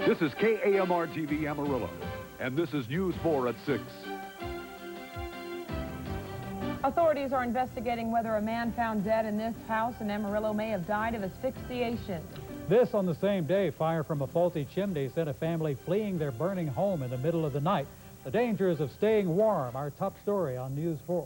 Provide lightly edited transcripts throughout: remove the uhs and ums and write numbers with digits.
This is KAMR-TV Amarillo, and this is News 4 at 6. Authorities are investigating whether a man found dead in this house in Amarillo may have died of asphyxiation. This on the same day, fire from a faulty chimney sent a family fleeing their burning home in the middle of the night. The dangers of staying warm, our top story on News 4.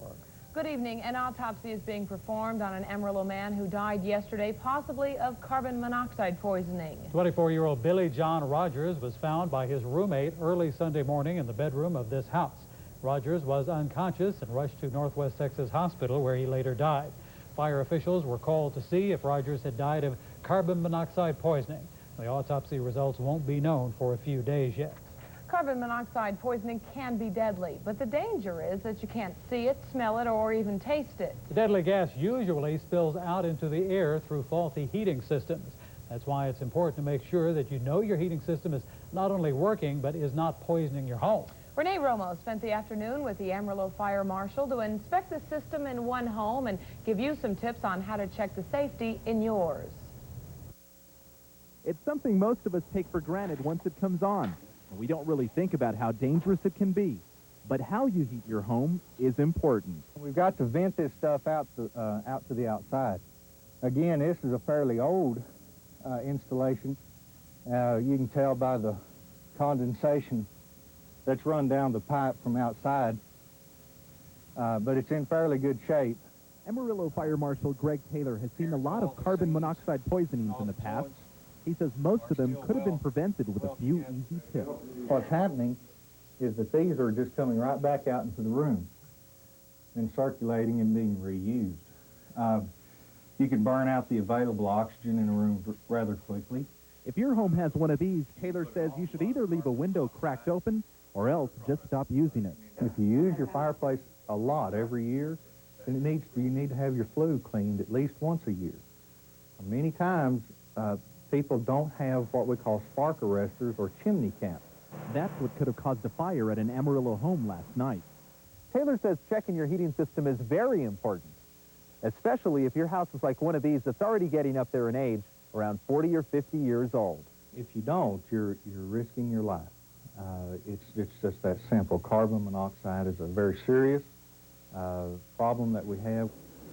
Good evening. An autopsy is being performed on an Amarillo man who died yesterday, possibly of carbon monoxide poisoning. 24-year-old Billy John Rogers was found by his roommate early Sunday morning in the bedroom of this house. Rogers was unconscious and rushed to Northwest Texas Hospital, where he later died. Fire officials were called to see if Rogers had died of carbon monoxide poisoning. The autopsy results won't be known for a few days yet. Carbon monoxide poisoning can be deadly, but the danger is that you can't see it, smell it, or even taste it. The deadly gas usually spills out into the air through faulty heating systems. That's why it's important to make sure that you know your heating system is not only working, but is not poisoning your home. Renee Romo spent the afternoon with the Amarillo Fire Marshal to inspect the system in one home and give you some tips on how to check the safety in yours. It's something most of us take for granted once it comes on. We don't really think about how dangerous it can be. But how you heat your home is important. We've got to vent this stuff out to the outside. Again, this is a fairly old installation. You can tell by the condensation that's run down the pipe from outside, but it's in fairly good shape. Amarillo Fire Marshal Greg Taylor has seen a lot of carbon monoxide poisonings in the past. He says most of them could have been prevented with a few easy tips. What's happening is that these are just coming right back out into the room and circulating and being reused. You can burn out the available oxygen in a room rather quickly. If your home has one of these, Taylor says you should either leave a window cracked open or else just stop using it. If you use your fireplace a lot every year, then you need to have your flue cleaned at least once a year. Many times, people don't have what we call spark arresters or chimney caps. That's what could have caused a fire at an Amarillo home last night. Taylor says checking your heating system is very important, especially if your house is like one of these that's already getting up there in age, around 40 or 50 years old. If you don't, you're risking your life. It's just that simple. Carbon monoxide is a very serious problem that we have.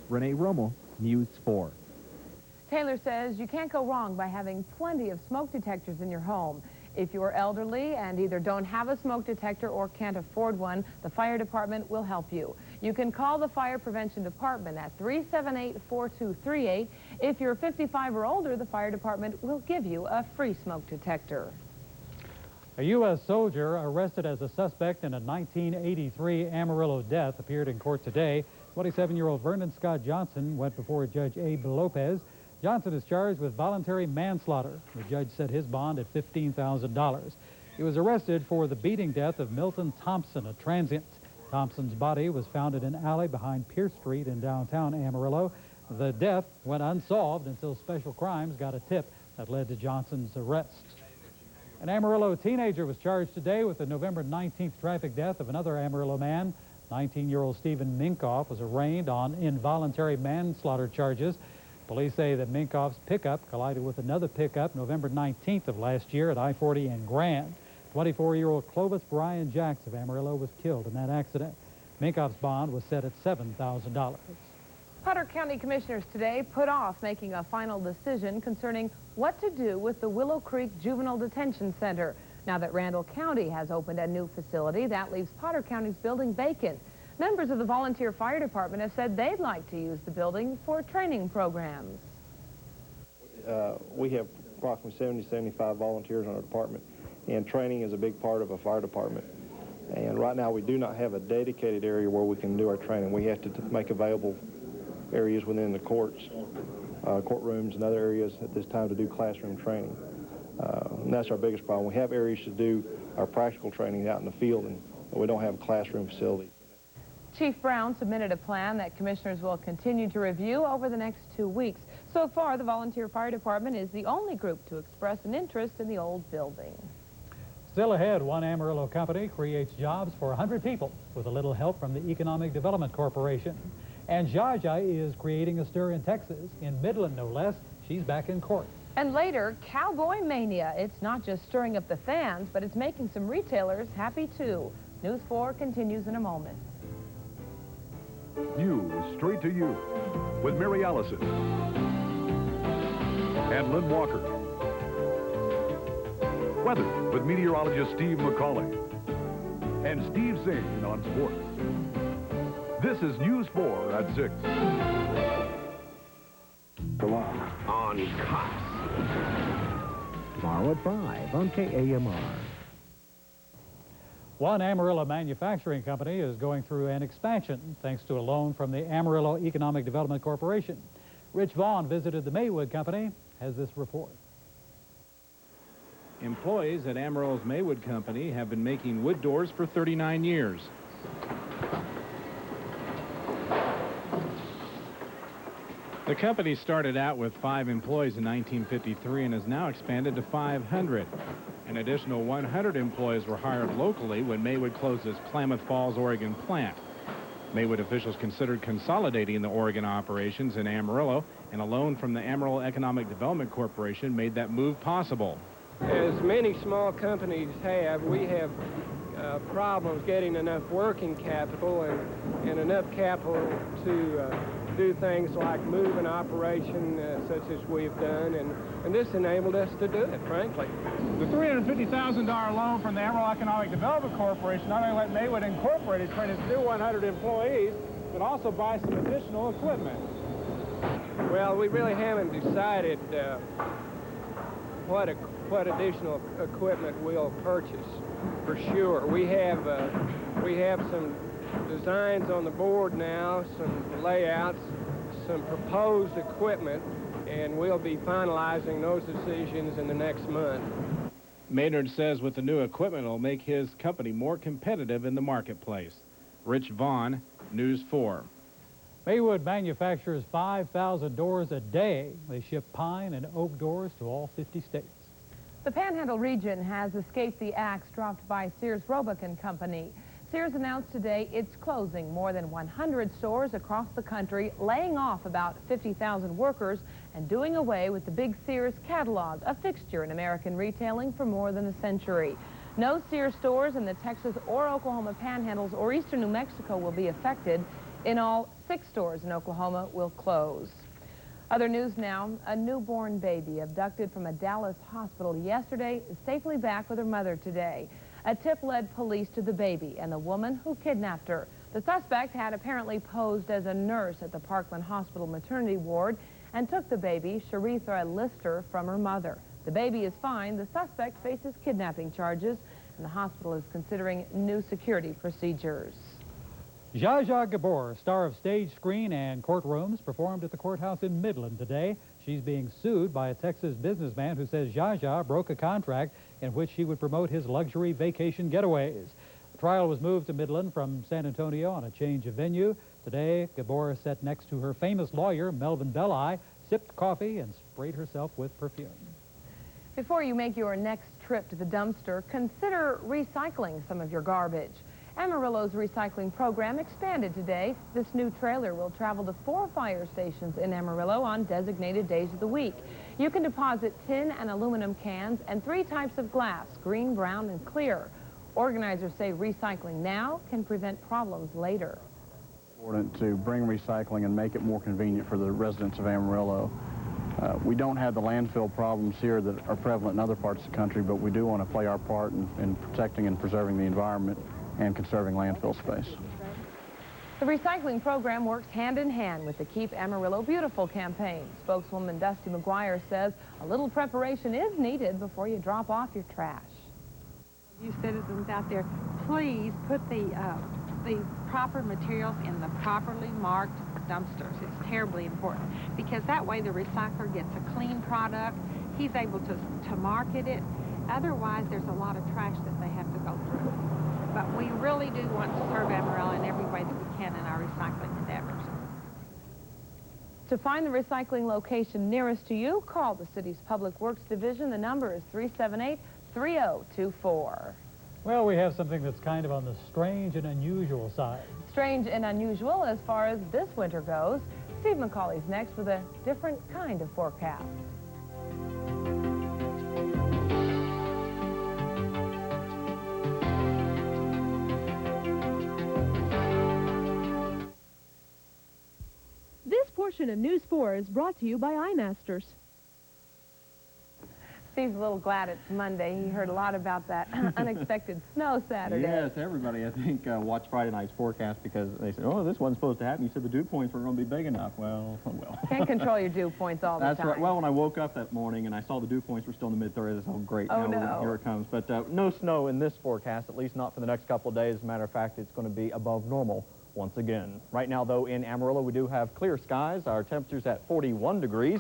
Renee Romo, News 4. Taylor says you can't go wrong by having plenty of smoke detectors in your home. If you're elderly and either don't have a smoke detector or can't afford one, the fire department will help you. You can call the Fire Prevention Department at 378-4238. If you're 55 or older, the fire department will give you a free smoke detector. A U.S. soldier arrested as a suspect in a 1983 Amarillo death appeared in court today. 27-year-old Vernon Scott Johnson went before Judge Abe Lopez. Johnson is charged with voluntary manslaughter. The judge set his bond at $15,000. He was arrested for the beating death of Milton Thompson, a transient. Thompson's body was found in an alley behind Pierce Street in downtown Amarillo. The death went unsolved until Special Crimes got a tip that led to Johnson's arrest. An Amarillo teenager was charged today with the November 19th traffic death of another Amarillo man. 19-year-old Stephen Minkoff was arraigned on involuntary manslaughter charges. Police say that Minkoff's pickup collided with another pickup November 19th of last year at I-40 in Grand. 24-year-old Clovis Brian Jacks of Amarillo was killed in that accident. Minkoff's bond was set at $7,000. Potter County Commissioners today put off making a final decision concerning what to do with the Willow Creek Juvenile Detention Center. Now that Randall County has opened a new facility, that leaves Potter County's building vacant. Members of the volunteer fire department have said they'd like to use the building for training programs. We have approximately 75 volunteers in our department, and training is a big part of a fire department. And right now we do not have a dedicated area where we can do our training. We have to make available areas within the courts, courtrooms and other areas at this time to do classroom training. And that's our biggest problem. We have areas to do our practical training out in the field, and we don't have a classroom facility. Chief Brown submitted a plan that commissioners will continue to review over the next 2 weeks. So far, the volunteer fire department is the only group to express an interest in the old building. Still ahead, one Amarillo company creates jobs for 100 people with a little help from the Economic Development Corporation. And Zsa Zsa is creating a stir in Texas, in Midland no less. She's back in court. And later, Cowboy mania. It's not just stirring up the fans, but it's making some retailers happy too. News 4 continues in a moment. News straight to you with Mary Allison and Lynn Walker. Weather with meteorologist Steve McCauley and Steve Zane on sports. This is News 4 at 6. On Cops. Tomorrow at 5 on KAMR. One Amarillo manufacturing company is going through an expansion thanks to a loan from the Amarillo Economic Development Corporation. Rich Vaughn visited the Maywood company, has this report. Employees at Amarillo's Maywood Company have been making wood doors for 39 years. The company started out with 5 employees in 1953 and has now expanded to 500. An additional 100 employees were hired locally when Maywood closed its Klamath Falls, Oregon plant. Maywood officials considered consolidating the Oregon operations in Amarillo, and a loan from the Amarillo Economic Development Corporation made that move possible. As many small companies have, we have problems getting enough working capital and enough capital to do things like move an operation such as we've done, and this enabled us to do it, frankly. The $350,000 loan from the Amarillo Economic Development Corporation not only let Maywood Incorporated train its new 100 employees, but also buy some additional equipment. Well, we really haven't decided what additional equipment we'll purchase, for sure. We have some designs on the board now, some layouts, some proposed equipment, and we'll be finalizing those decisions in the next month. Maynard says with the new equipment it'll make his company more competitive in the marketplace. Rich Vaughn, News 4. Maywood manufactures 5,000 doors a day. They ship pine and oak doors to all 50 states. The Panhandle region has escaped the axe dropped by Sears Roebuck & Company. Sears announced today it's closing more than 100 stores across the country, laying off about 50,000 workers, and doing away with the big Sears catalog, a fixture in American retailing for more than a century. No Sears stores in the Texas or Oklahoma panhandles or eastern New Mexico will be affected. In all, 6 stores in Oklahoma will close. Other news now, a newborn baby abducted from a Dallas hospital yesterday is safely back with her mother today. A tip led police to the baby and the woman who kidnapped her. The suspect had apparently posed as a nurse at the Parkland Hospital maternity ward and took the baby, Sharitha Lister, from her mother. The baby is fine. The suspect faces kidnapping charges, and the hospital is considering new security procedures. Zsa Zsa Gabor, star of stage, screen, and courtrooms, performed at the courthouse in Midland today. She's being sued by a Texas businessman who says Zsa Zsa broke a contract in which she would promote his luxury vacation getaways. The trial was moved to Midland from San Antonio on a change of venue. Today, Gabor sat next to her famous lawyer, Melvin Belli, sipped coffee, and sprayed herself with perfume. Before you make your next trip to the dumpster, consider recycling some of your garbage. Amarillo's recycling program expanded today. This new trailer will travel to 4 fire stations in Amarillo on designated days of the week. You can deposit tin and aluminum cans and 3 types of glass, green, brown, and clear. Organizers say recycling now can prevent problems later. It's important to bring recycling and make it more convenient for the residents of Amarillo. We don't have the landfill problems here that are prevalent in other parts of the country, but we do want to play our part in protecting and preserving the environment and conserving landfill space. The recycling program works hand in hand with the Keep Amarillo Beautiful campaign. Spokeswoman Dusty McGuire says a little preparation is needed before you drop off your trash. You citizens out there, please put the proper materials in the properly marked dumpsters. It's terribly important because that way the recycler gets a clean product. He's able to market it. Otherwise, there's a lot of trash that they have to go through. But we really do want to serve Amarillo in every way that we can in our recycling endeavors. To find the recycling location nearest to you, call the city's Public Works Division. The number is 378-3024. Well, we have something that's kind of on the strange and unusual side. Strange and unusual as far as this winter goes. Steve McCauley's next with a different kind of forecast. This portion of News 4 is brought to you by iMasters. Steve's a little glad it's Monday. He heard a lot about that unexpected snow Saturday. Yes, everybody, I think, watched Friday night's forecast because they said, oh, this wasn't supposed to happen. You said the dew points were going to be big enough. Well, oh well. Can't control your dew points all the time. That's right. Well, when I woke up that morning and I saw the dew points were still in the mid-30s, oh, great. Oh, now here it comes. But no snow in this forecast, at least not for the next couple of days. As a matter of fact, it's going to be above normal once again. Right now, though, in Amarillo, we do have clear skies. Our temperature's at 41 degrees.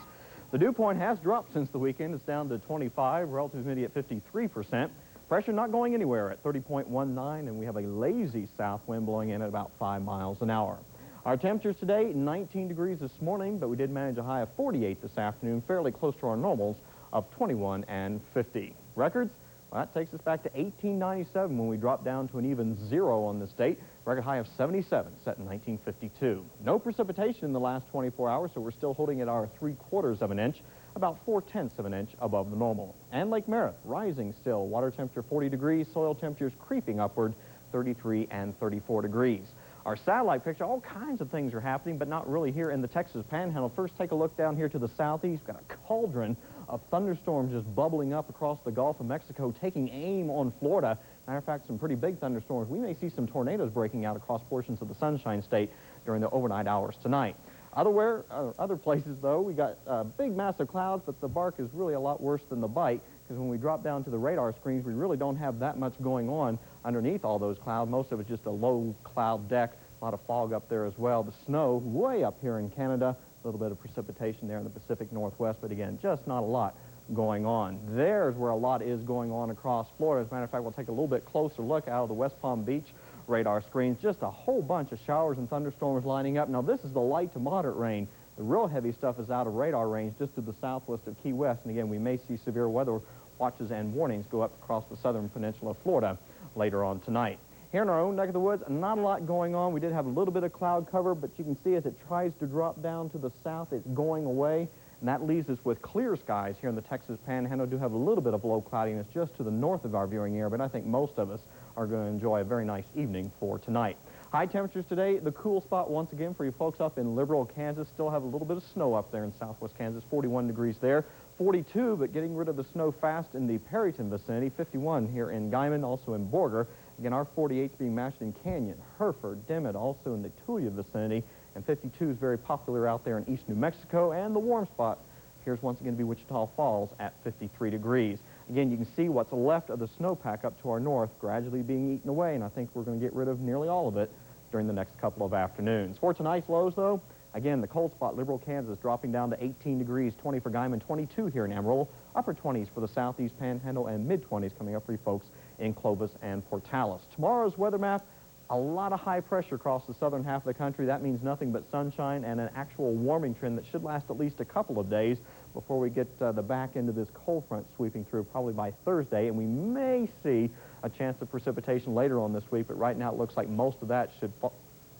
The dew point has dropped since the weekend. It's down to 25, relative humidity at 53%. Pressure not going anywhere at 30.19, and we have a lazy south wind blowing in at about 5 miles an hour. Our temperatures today, 19 degrees this morning, but we did manage a high of 48 this afternoon, fairly close to our normals of 21 and 50. Records? Well, that takes us back to 1897 when we dropped down to an even 0 on this date. Record high of 77 set in 1952. No precipitation in the last 24 hours, so we're still holding at our 3/4 of an inch, about 4/10 of an inch above the normal. And Lake Merritt rising still. Water temperature 40 degrees, soil temperatures creeping upward 33 and 34 degrees. Our satellite picture, all kinds of things are happening, but not really here in the Texas Panhandle. First, take a look down here to the southeast. We've got a cauldron of thunderstorms just bubbling up across the Gulf of Mexico, taking aim on Florida. Matter of fact, some pretty big thunderstorms. We may see some tornadoes breaking out across portions of the Sunshine State during the overnight hours tonight. Other places, though, we got big, massive clouds, but the bark is really a lot worse than the bite, because when we drop down to the radar screens, we really don't have that much going on underneath all those clouds. Most of it's just a low cloud deck, a lot of fog up there as well. The snow way up here in Canada, a little bit of precipitation there in the Pacific Northwest, but again, just not a lot going on. There's where a lot is going on across Florida. As a matter of fact, we'll take a little bit closer look out of the West Palm Beach radar screens. Just a whole bunch of showers and thunderstorms lining up. Now, this is the light to moderate rain. The real heavy stuff is out of radar range just to the southwest of Key West. And again, we may see severe weather watches and warnings go up across the southern peninsula of Florida later on tonight. Here in our own neck of the woods, not a lot going on. We did have a little bit of cloud cover, but you can see as it tries to drop down to the south, it's going away. And that leaves us with clear skies here in the Texas Panhandle. Do have a little bit of low cloudiness just to the north of our viewing area, but I think most of us are going to enjoy a very nice evening for tonight. High temperatures today, the cool spot once again for you folks up in Liberal, Kansas. Still have a little bit of snow up there in southwest Kansas, 41 degrees there. 42, but getting rid of the snow fast in the Perryton vicinity. 51 here in Guyman, also in Borger. Again, our 48's being matched in Canyon, Hereford, Dimmitt, also in the Tulia vicinity. And 52 is very popular out there in East New Mexico. And the warm spot appears once again to be Wichita Falls at 53 degrees. Again, you can see what's left of the snowpack up to our north gradually being eaten away, and I think we're going to get rid of nearly all of it during the next couple of afternoons. For tonight's lows, though, again, the cold spot, Liberal, Kansas, dropping down to 18 degrees, 20 for Guyman, 22 here in Amarillo, upper 20s for the southeast Panhandle, and mid-20s coming up for you folks in Clovis and Portales. Tomorrow's weather map, a lot of high pressure across the southern half of the country. That means nothing but sunshine and an actual warming trend that should last at least a couple of days before we get the back end of this cold front sweeping through probably by Thursday, and we may see a chance of precipitation later on this week, but right now it looks like most of that should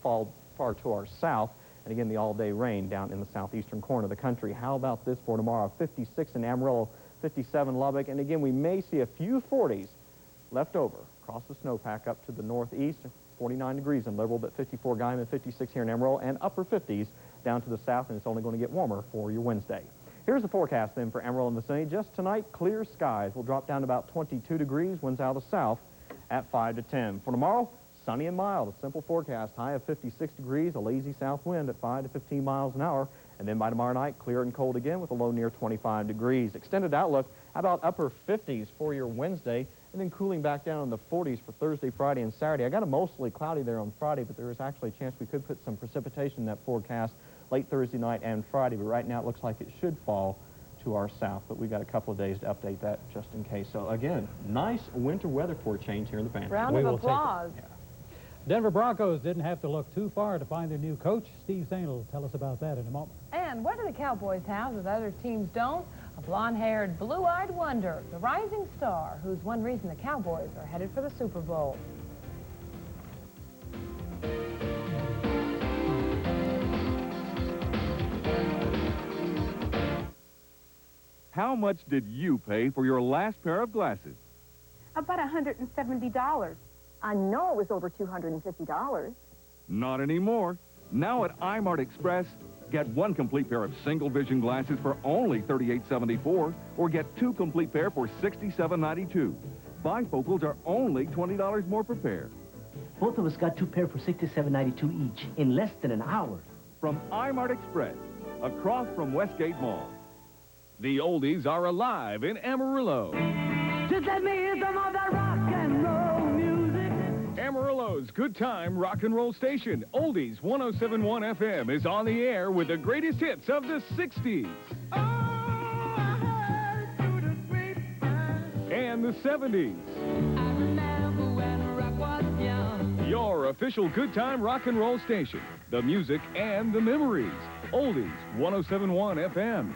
fall far to our south, and again, the all-day rain down in the southeastern corner of the country. How about this for tomorrow? 56 in Amarillo, 57 Lubbock, and again, we may see a few 40s left over across the snowpack up to the northeast. 49 degrees in Liberal, but 54 Guyman, 56 here in Amarillo, and upper 50s down to the south, and it's only going to get warmer for your Wednesday. Here's the forecast then for Amarillo and vicinity. Just tonight, clear skies. We'll drop down to about 22 degrees, winds out of the south at 5 to 10. For tomorrow, sunny and mild, a simple forecast, high of 56 degrees, a lazy south wind at 5 to 15 miles an hour, and then by tomorrow night, clear and cold again with a low near 25 degrees. Extended outlook, how about upper 50s for your Wednesday, and then cooling back down in the 40s for Thursday, Friday, and Saturday. I got a mostly cloudy there on Friday, but there is actually a chance we could put some precipitation in that forecast late Thursday night and Friday, but right now it looks like it should fall to our south, but we've got a couple of days to update that just in case. So again, nice winter weather for a change here in the Panhandle. Round of applause. Yeah. Denver Broncos didn't have to look too far to find their new coach. Steve Zane will tell us about that in a moment. And what do the Cowboys have that other teams don't? A blonde-haired, blue-eyed wonder, the rising star, who's one reason the Cowboys are headed for the Super Bowl. How much did you pay for your last pair of glasses? About $170. I know it was over $250. Not anymore. Now at iMart Express, get one complete pair of single vision glasses for only $38.74, or get two complete pair for $67.92. Bifocals are only $20 more per pair. Both of us got two pair for $67.92 each in less than an hour. From iMart Express, across from Westgate Mall. The oldies are alive in Amarillo. Just let me hear some of that rock and roll music. Amarillo's good time rock and roll station, Oldies 107.1 FM, is on the air with the greatest hits of the 60s. Oh, I heard it through the grapevine. And the 70s. I remember when rock was young. Your official good time rock and roll station, the music and the memories. Oldies 107.1 FM.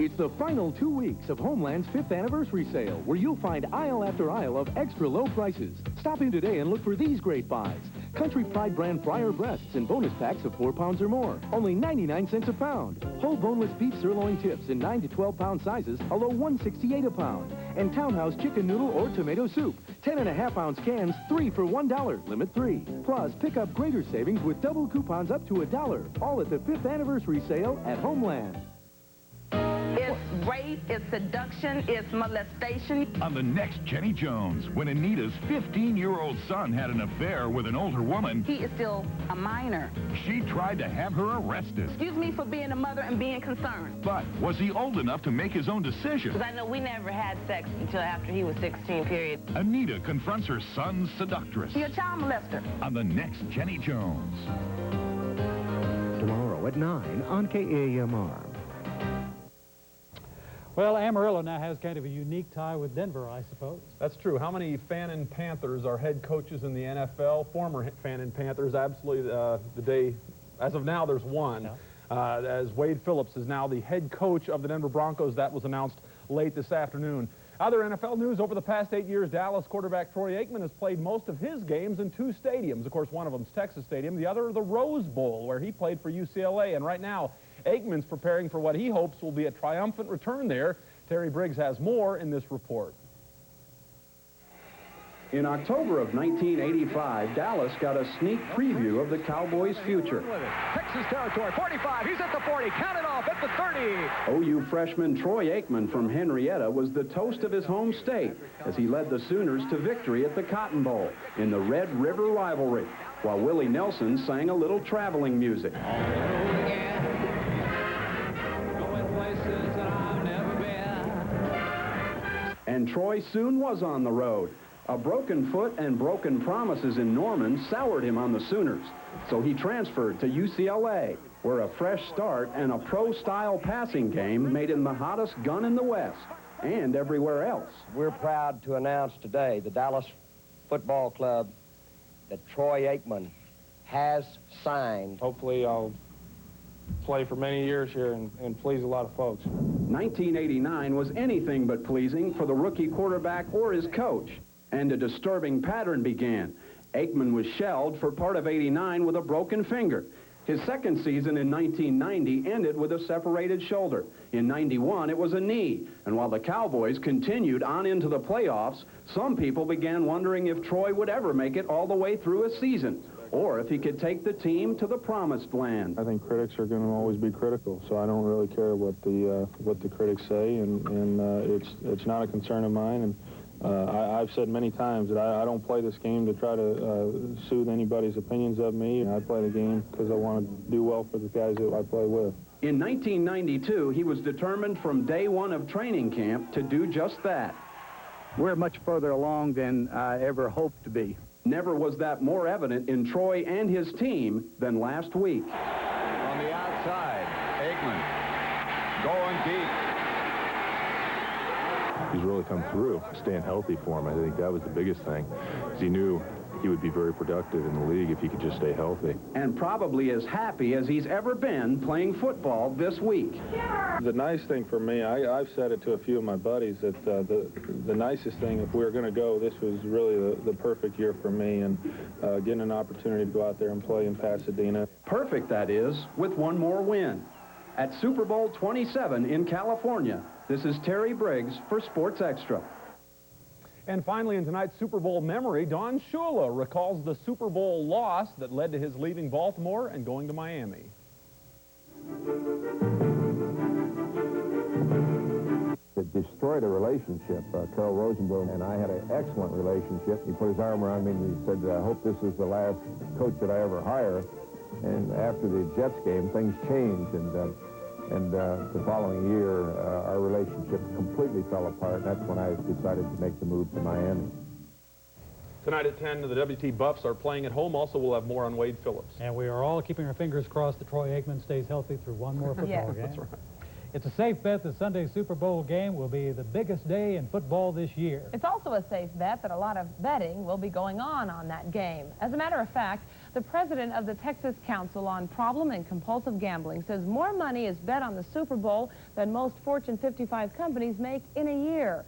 It's the final 2 weeks of Homeland's 5th anniversary sale, where you'll find aisle after aisle of extra low prices. Stop in today and look for these great buys. Country Pride brand fryer breasts in bonus packs of 4 pounds or more, only 99 cents a pound. Whole boneless beef sirloin tips in 9 to 12 pound sizes, a low $1.68 a pound. And Townhouse chicken noodle or tomato soup, 10.5 ounce cans, 3 for $1, limit 3. Plus, pick up greater savings with double coupons up to $1, all at the 5th anniversary sale at Homeland. It's rape, it's seduction, it's molestation. On the next Jenny Jones, when Anita's 15-year-old son had an affair with an older woman, He is still a minor. she tried to have her arrested. Excuse me for being a mother and being concerned. But was he old enough to make his own decision? Because I know we never had sex until after he was 16, period. Anita confronts her son's seductress. You're a child molester. On the next Jenny Jones. Tomorrow at 9 on KAMR. Well, Amarillo now has kind of a unique tie with Denver, I suppose. That's true. How many Fannin Panthers are head coaches in the NFL? Former Fannin Panthers, absolutely the day, as of now, there's one. Yeah. As Wade Phillips is now the head coach of the Denver Broncos. That was announced late this afternoon. Other NFL news, over the past 8 years, Dallas quarterback Troy Aikman has played most of his games in 2 stadiums. Of course, one of them's Texas Stadium, the other the Rose Bowl, where he played for UCLA. And right now, Aikman's preparing for what he hopes will be a triumphant return there. Terry Briggs has more in this report. In October of 1985, Dallas got a sneak preview of the Cowboys' future. Texas territory, 45, he's at the 40, counted off at the 30. OU freshman Troy Aikman from Henrietta was the toast of his home state as he led the Sooners to victory at the Cotton Bowl in the Red River rivalry, while Willie Nelson sang a little traveling music. And Troy soon was on the road. A broken foot and broken promises in Norman soured him on the Sooners. So he transferred to UCLA, where a fresh start and a pro-style passing game made him the hottest gun in the West and everywhere else. We're proud to announce today, the Dallas Football Club, that Troy Aikman has signed. Hopefully I'll play for many years here and please a lot of folks. 1989 was anything but pleasing for the rookie quarterback or his coach. And a disturbing pattern began. Aikman was shelled for part of '89 with a broken finger. His second season in 1990 ended with a separated shoulder. In '91, it was a knee. And while the Cowboys continued on into the playoffs, some people began wondering if Troy would ever make it all the way through a season, or if he could take the team to the promised land. I think critics are going to always be critical, so I don't really care what the critics say, and it's not a concern of mine. And I've said many times that I don't play this game to try to soothe anybody's opinions of me. I play the game because I want to do well for the guys that I play with. In 1992, he was determined from day one of training camp to do just that. We're much further along than I ever hoped to be. Never was that more evident in Troy and his team than last week. On the outside, Aikman going deep. He's really come through, staying healthy for him. I think that was the biggest thing, because he knew he would be very productive in the league if he could just stay healthy. And probably as happy as he's ever been playing football this week. The nice thing for me, I've said it to a few of my buddies, that the nicest thing, if we were going to go, this was really the perfect year for me, and getting an opportunity to go out there and play in Pasadena. Perfect, that is, with one more win. at Super Bowl 27 in California. This is Terry Briggs for Sports Extra. And finally, in tonight's Super Bowl memory, Don Shula recalls the Super Bowl loss that led to his leaving Baltimore and going to Miami. It destroyed a relationship. Carl Rosenblum and I had an excellent relationship. He put his arm around me and he said, I hope this is the last coach that I ever hire. And after the Jets game, things changed, and the following year, our relationship completely fell apart. That's when I decided to make the move to Miami. Tonight at 10, the WT Buffs are playing at home. Also, we'll have more on Wade Phillips. And we are all keeping our fingers crossed that Troy Aikman stays healthy through one more football game. That's right. It's a safe bet that Sunday's Super Bowl game will be the biggest day in football this year. It's also a safe bet that a lot of betting will be going on that game. As a matter of fact, the president of the Texas Council on Problem and Compulsive Gambling says more money is bet on the Super Bowl than most Fortune 55 companies make in a year.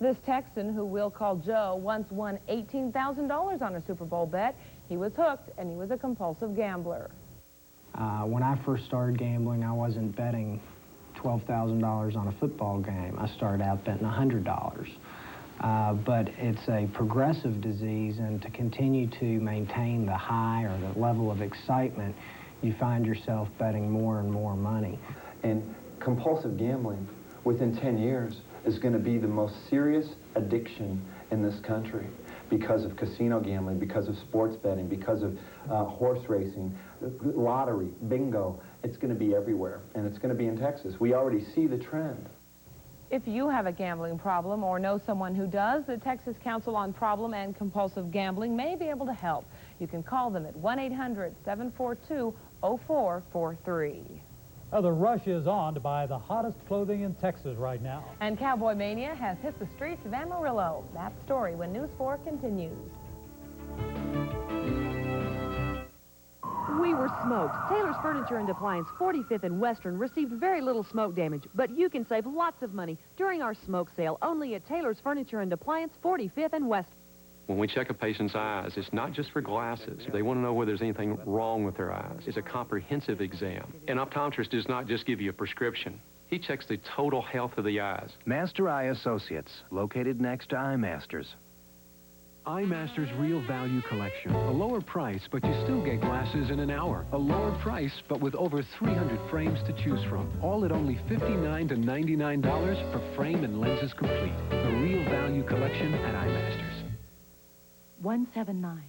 This Texan, who we'll call Joe, once won $18,000 on a Super Bowl bet. He was hooked, and he was a compulsive gambler. When I first started gambling, I wasn't betting $12,000 on a football game. I started out betting $100. But it's a progressive disease, and to continue to maintain the high or the level of excitement, you find yourself betting more and more money. And compulsive gambling, within 10 years, is going to be the most serious addiction in this country because of casino gambling, because of sports betting, because of horse racing, lottery, bingo. It's going to be everywhere, and it's going to be in Texas. We already see the trend. If you have a gambling problem or know someone who does, the Texas Council on Problem and Compulsive Gambling may be able to help. You can call them at 1-800-742-0443. The rush is on to buy the hottest clothing in Texas right now. And Cowboy Mania has hit the streets of Amarillo. That story when News 4 continues. We were smoked. Taylor's Furniture and Appliance, 45th and Western, received very little smoke damage, but you can save lots of money during our smoke sale only at Taylor's Furniture and Appliance, 45th and Western. When we check a patient's eyes, it's not just for glasses. They want to know whether there's anything wrong with their eyes. It's a comprehensive exam. An optometrist does not just give you a prescription. He checks the total health of the eyes. Master Eye Associates, located next to Eye Masters. Eye Masters Real Value Collection. A lower price, but you still get glasses in an hour. A lower price, but with over 300 frames to choose from. All at only $59 to $99 for frame and lenses complete. The Real Value Collection at Eye Masters. 179.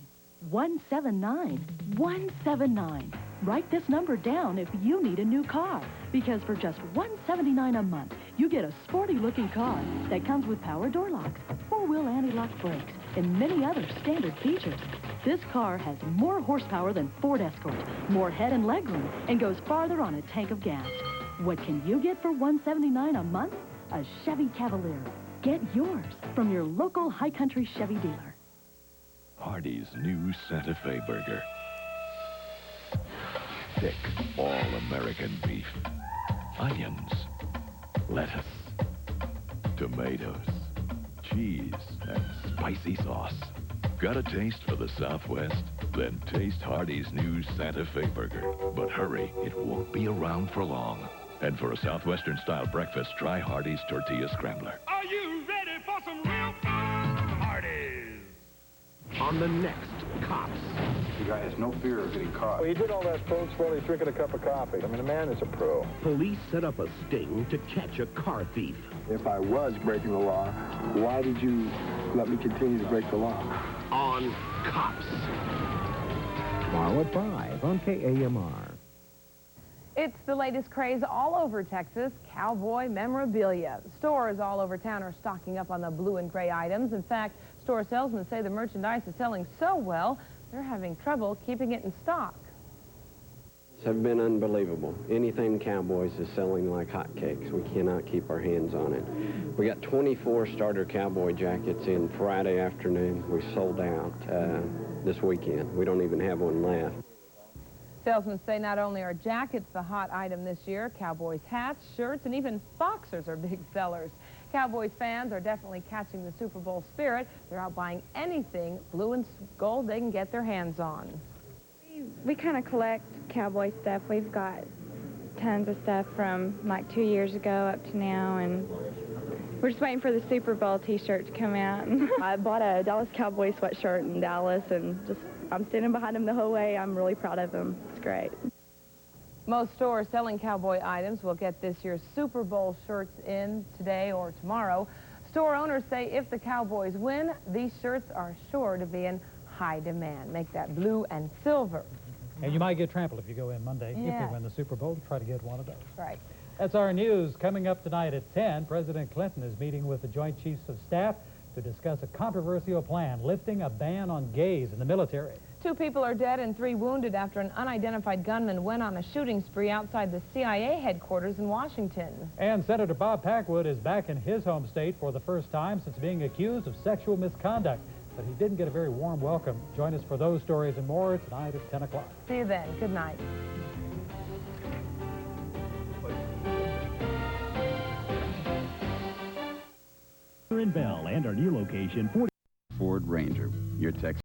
179. 179. Write this number down if you need a new car, because for just $179 a month, you get a sporty-looking car that comes with power door locks, four-wheel anti-lock brakes, and many other standard features. This car has more horsepower than Ford Escort, more head and legroom, and goes farther on a tank of gas. What can you get for $179 a month? A Chevy Cavalier. Get yours from your local High Country Chevy dealer. Hardee's new Santa Fe burger. Thick, all-American beef. Onions. Lettuce. Tomatoes. Cheese. And spicy sauce. Got a taste for the Southwest? Then taste Hardee's new Santa Fe burger. But hurry, it won't be around for long. And for a Southwestern-style breakfast, try Hardee's Tortilla Scrambler. Are you ready for some real fun? Hardee's. On the next Cops. The guy has no fear of getting caught. Well, he did all that, folks, while he's drinking a cup of coffee. I mean, the man is a pro. Police set up a sting to catch a car thief. If I was breaking the law, why did you let me continue to break the law? On Cops. Tomorrow at 5 on KAMR. It's the latest craze all over Texas, cowboy memorabilia. Stores all over town are stocking up on the blue and gray items. In fact, store salesmen say the merchandise is selling so well, they're having trouble keeping it in stock. Have been unbelievable. Anything Cowboys is selling like hotcakes. We cannot keep our hands on it. We got 24 starter Cowboy jackets in Friday afternoon. We sold out this weekend. We don't even have one left. Salesmen say not only are jackets the hot item this year, Cowboys hats, shirts, and even boxers are big sellers. Cowboys fans are definitely catching the Super Bowl spirit. They're out buying anything blue and gold they can get their hands on. We kind of collect Cowboy stuff. We've got tons of stuff from like 2 years ago up to now, and we're just waiting for the Super Bowl t-shirt to come out. I bought a Dallas Cowboy sweatshirt in Dallas, and I'm standing behind him the whole way. I'm really proud of him. It's great. Most stores selling Cowboy items will get this year's Super Bowl shirts in today or tomorrow. Store owners say if the Cowboys win, these shirts are sure to be in high demand. Make that blue and silver. And you might get trampled if you go in Monday. If Yes. you win the Super Bowl, try to get one of those. Right. That's our news. Coming up tonight at 10, President Clinton is meeting with the Joint Chiefs of Staff to discuss a controversial plan lifting a ban on gays in the military. 2 people are dead and 3 wounded after an unidentified gunman went on a shooting spree outside the CIA headquarters in Washington. And Senator Bob Packwood is back in his home state for the first time since being accused of sexual misconduct. But he didn't get a very warm welcome. Join us for those stories and more tonight at 10 o'clock. See you then. Good night. In Bell and our new location, Ford Ranger. Your text